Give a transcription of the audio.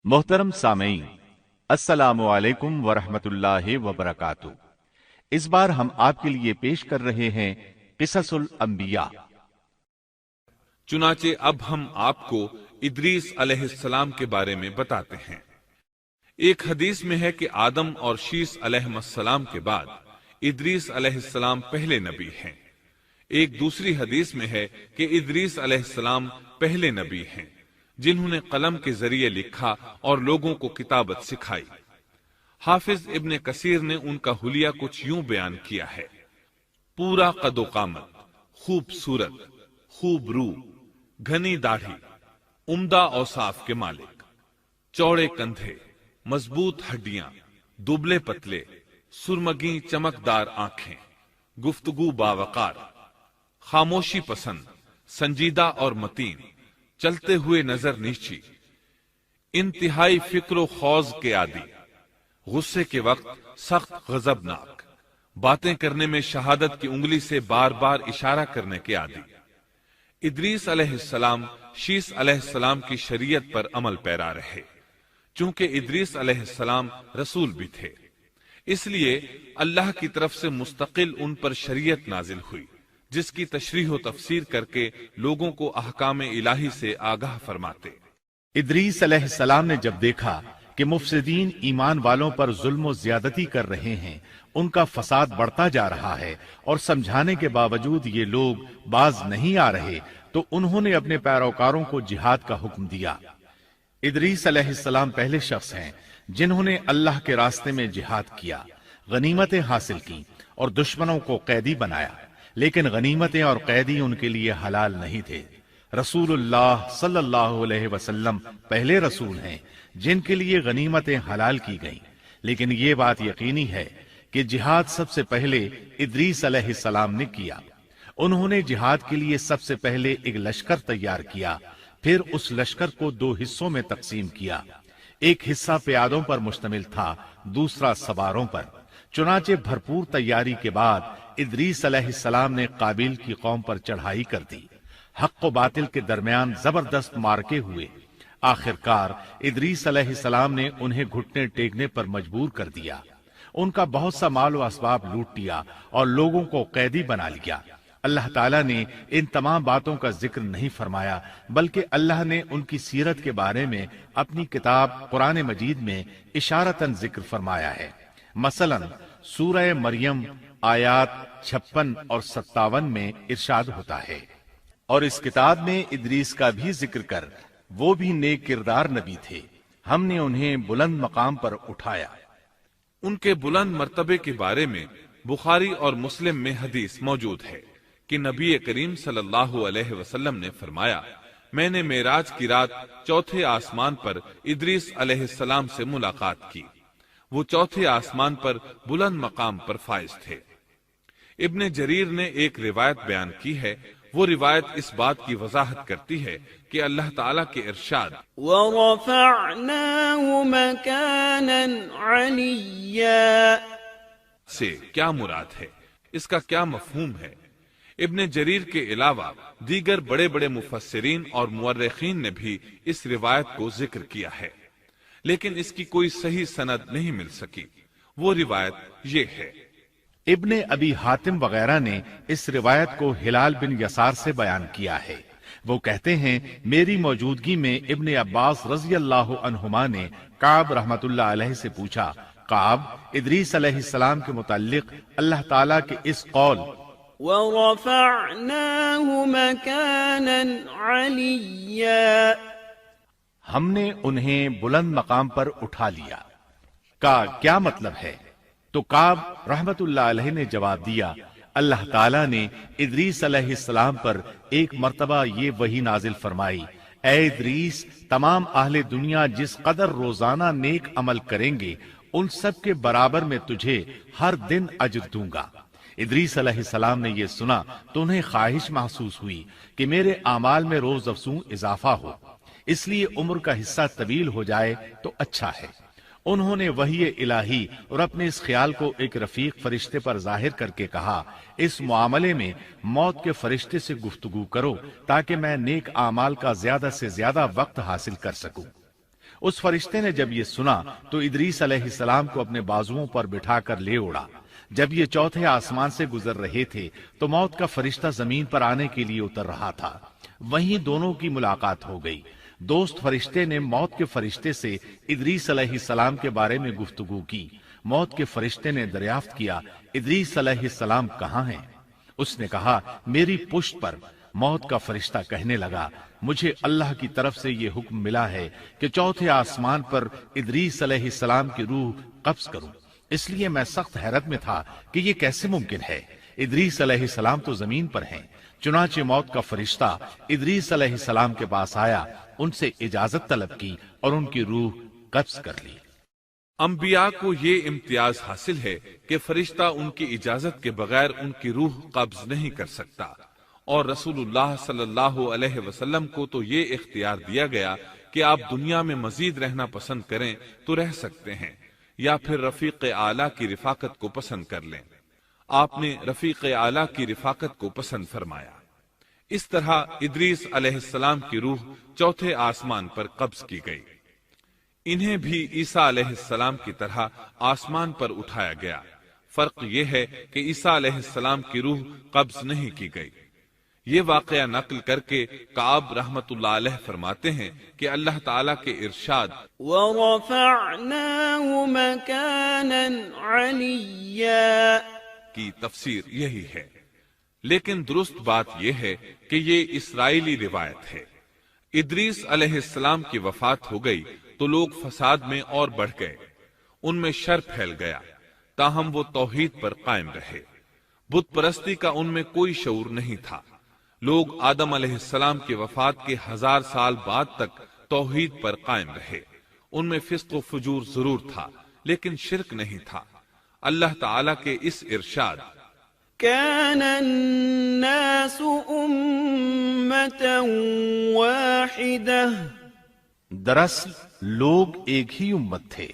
मोहतरम सामीन, अस्सलामु अलैकुम वरहमतुल्लाहि वबरकातुहू। इस बार हम आपके लिए पेश कर रहे हैं क़िससुल अंबिया। चुनाचे अब हम आपको इदरीस अलैहिस्सलाम के बारे में बताते हैं। एक हदीस में है कि आदम और शीस अलैहिस्सलाम के बाद इदरीस अलैहिस्सलाम पहले नबी हैं। एक दूसरी हदीस में है कि इदरीस अलैहिस्सलाम पहले नबी हैं जिन्होंने कलम के जरिए लिखा और लोगों को किताबत सिखाई। हाफिज इब्ने कसीर ने उनका हुलिया कुछ यूं बयान किया है: पूरा कदो कामत, खूबसूरत, खूब रू, घनी दाढ़ी, उम्दा औसाफ के मालिक, चौड़े कंधे, मजबूत हड्डियां, दुबले पतले, सुरमगी चमकदार आंखें, गुफ्तगू बावकार, खामोशी पसंद, संजीदा और मतीन, चलते हुए नजर नीची, इंतहाई फिक्र खौज के आदि, गुस्से के वक्त सख्त गजबनाक, बातें करने में शहादत की उंगली से बार बार इशारा करने के आदि। इदरीस अलैहिस्सलाम शीस अलैहिस्सलाम की शरीयत पर अमल पैरा रहे। चूंकि इदरीस अलैहिस्सलाम रसूल भी थे, इसलिए अल्लाह की तरफ से मुस्तकिल उन पर शरीयत नाजिल हुई, जिसकी तशरीह व तफसीर करके लोगों को अहकाम इलाही से आगाह फरमाते। इदरीस अलैहिस्सलाम ने जब देखा कि मुफसिदीन ईमान वालों पर जुल्म ज्यादती कर रहे हैं, उनका फसाद बढ़ता जा रहा है और समझाने के बावजूद ये लोग बाज नहीं आ रहे, तो उन्होंने अपने पैरोकारों को जिहाद का हुक्म दिया। इदरीस अलैहिस्सलाम पहले शख्स हैं जिन्होंने अल्लाह के रास्ते में जिहाद किया, गनीमतें हासिल की और दुश्मनों को कैदी बनाया। लेकिन गनीमतें और कैदी उनके लिए हलाल नहीं थे। रसूलुल्लाह सल्लल्लाहु अलैहि वसल्लम पहले रसूल हैं जिनके लिए गनीमतें हलाल की गईं। लेकिन ये बात यकीनी है कि जिहाद सबसे पहले इदरीस अलैहिस्सलाम ने किया। उन्होंने जिहाद के लिए सबसे पहले एक लश्कर तैयार किया, फिर उस लश्कर को दो हिस्सों में तकसीम किया। एक हिस्सा प्यादों पर मुश्तमिल था, दूसरा सवारों पर। चुनाचे भरपूर तैयारी के बाद इदरीस अलैहिस्सलाम ने काबिल की कौम पर चढ़ाई कर दी। हक व बातिल के दरमियान जबरदस्त मारके हुए। आखिरकार इदरीस अलैहिस्सलाम ने उन्हें घुटने टेकने पर मजबूर कर दिया। उनका बहुत सा माल व असबाब लूट लिया और लोगों को कैदी बना लिया। अल्लाह ताला ने इन तमाम बातों का जिक्र नहीं फरमाया, बल्कि अल्लाह ने उनकी सीरत के बारे में अपनी किताब कुरान मजीद में इशारतन जिक्र फरमाया है। मसलन सूरह मरियम आयात 56 और 57 में इरशाद होता है, और इस किताब में इदरीस का भी जिक्र कर, वो भी नेक किरदार नबी थे, हमने उन्हें बुलंद मकाम पर उठाया। उनके बुलंद मर्तबे के बारे में बुखारी और मुस्लिम में हदीस मौजूद है कि नबी करीम सल्लल्लाहु अलैहि वसल्लम ने फरमाया, मैंने मेराज की रात चौथे आसमान पर इदरीस अलैहिस्सलाम से मुलाकात की। वो चौथे आसमान पर बुलंद मकाम पर फाइज थे। इब्ने जरीर ने एक रिवायत बयान की है। वो रिवायत इस बात की वजाहत करती है कि अल्लाह ताला के इरशाद वरफ़अनाहु मकानन अलिय्या से क्या मुराद है, इसका क्या मफहूम है। इब्ने जरीर के अलावा दीगर बड़े बड़े मुफस्सिरीन और मुअर्रिखीन ने भी इस रिवायत को जिक्र किया है, लेकिन इसकी कोई सही सनद नहीं मिल सकी। वो रिवायत ये है। इब्ने अबी हातिम वगैरह ने इस रिवायत को हिलाल बिन यसार से बयान किया है। वो कहते हैं, मेरी मौजूदगी में इब्ने अब्बास रज़ी अल्लाहु अन्हुमा ने काब रहमतुल्लाह अलैहि से पूछा, काब, इदरीस अलैहिस्सलाम के मुताल्लिक अल्लाह ताला के इस कौल वरफ़अनाहु मकानन अलिय्या, हमने उन्हें बुलंद मकाम पर उठा लिया, का क्या मतलब है? तो काब रहमतुल्लाह अलैहि ने जवाब दिया, अल्लाह ताला ने इदरीस अलैहिस्सलाम पर एक मर्तबा ये वही नाजिल फरमाई, ऐ इदरीस, तमाम अहले दुनिया जिस कदर रोजाना नेक अमल करेंगे, उन सब के बराबर में तुझे हर दिन अज्र दूंगा। इदरीस अलैहिस्सलाम ने यह सुना तो उन्हें ख्वाहिश महसूस हुई कि मेरे आमाल में रोज अफसू इजाफा हो, इसलिए उम्र का हिस्सा तवील हो जाए तो अच्छा है। उन्होंने वही इलाही और अपने इस ख्याल को एक रफीक फरिश्ते पर जाहिर करके कहा, इस मामले में मौत के फरिश्ते से गुफ्तगू करो ताकि मैं नेक आमाल का ज्यादा से ज्यादा वक्त हासिल कर सकूं। اس فرشتے نے جب یہ سنا تو ادریس علیہ السلام کو اپنے بازوؤں پر بٹھا کر لے اڑا۔ جب یہ چوتھے آسمان سے گزر رہے تھے تو موت کا فرشتہ زمین پر آنے کے لیے اتر رہا تھا، وہیں دونوں کی ملاقات ہو گئی۔ دوست فرشتے نے موت کے فرشتے سے ادریس علیہ السلام کے بارے میں گفتگو کی۔ موت کے فرشتے نے دریافت کیا، ادریس علیہ السلام کہاں ہیں؟ اس نے کہا، میری پشت پر۔ موت کا فرشتہ کہنے لگا، مجھے اللہ کی طرف سے یہ حکم ملا ہے کہ چوتھے آسمان پر ادریس علیہ السلام کی روح قبض کروں، اس لیے میں سخت حیرت میں تھا کہ یہ کیسے ممکن ہے۔ ادریس علیہ السلام تو زمین پر ہیں۔ چنانچہ موت کا فرشتہ ادریس علیہ السلام کے پاس آیا، ان سے اجازت طلب کی اور ان کی روح قبض کر لی۔ انبیاء کو یہ امتیاز حاصل ہے کہ فرشتہ ان کی اجازت کے بغیر ان کی روح قبض نہیں کر سکتا، اور رسول اللہ صلی اللہ علیہ وسلم کو تو یہ اختیار دیا گیا کہ آپ دنیا میں مزید رہنا پسند کریں تو رہ سکتے ہیں، یا پھر رفیق اعلیٰ کی رفاقت کو پسند کر لیں۔ آپ نے رفیق اعلیٰ کی رفاقت کو پسند فرمایا۔ اس طرح ادریس علیہ السلام کی روح چوتھے آسمان پر قبض کی گئی۔ انہیں بھی عیسیٰ علیہ السلام کی طرح آسمان پر اٹھایا گیا۔ فرق یہ ہے کہ عیسیٰ علیہ السلام کی روح قبض نہیں کی گئی۔ یہ واقعہ نقل کر کے کعب رحمت اللہ علیہ فرماتے ہیں کہ اللہ تعالیٰ کے ارشاد وَرَفَعْنَاهُ مَكَانًا عَلِيًّا کی تفسیر یہی ہے، لیکن درست بات یہ ہے کہ یہ اسرائیلی روایت ہے۔ ادریس علیہ السلام کی وفات ہو گئی تو لوگ فساد میں اور بڑھ گئے، ان میں شر پھیل گیا، تاہم وہ توحید پر قائم رہے۔ بت پرستی کا ان میں کوئی شعور نہیں تھا۔ لوگ آدم علیہ السلام کی وفات کے 1000 سال بعد تک توحید پر قائم رہے۔ ان میں فسق و فجور ضرور تھا لیکن شرک نہیں تھا۔ اللہ تعالیٰ کے اس ارشاد كان الناس أمة واحدة دراصل لوگ ایک ہی امت تھے۔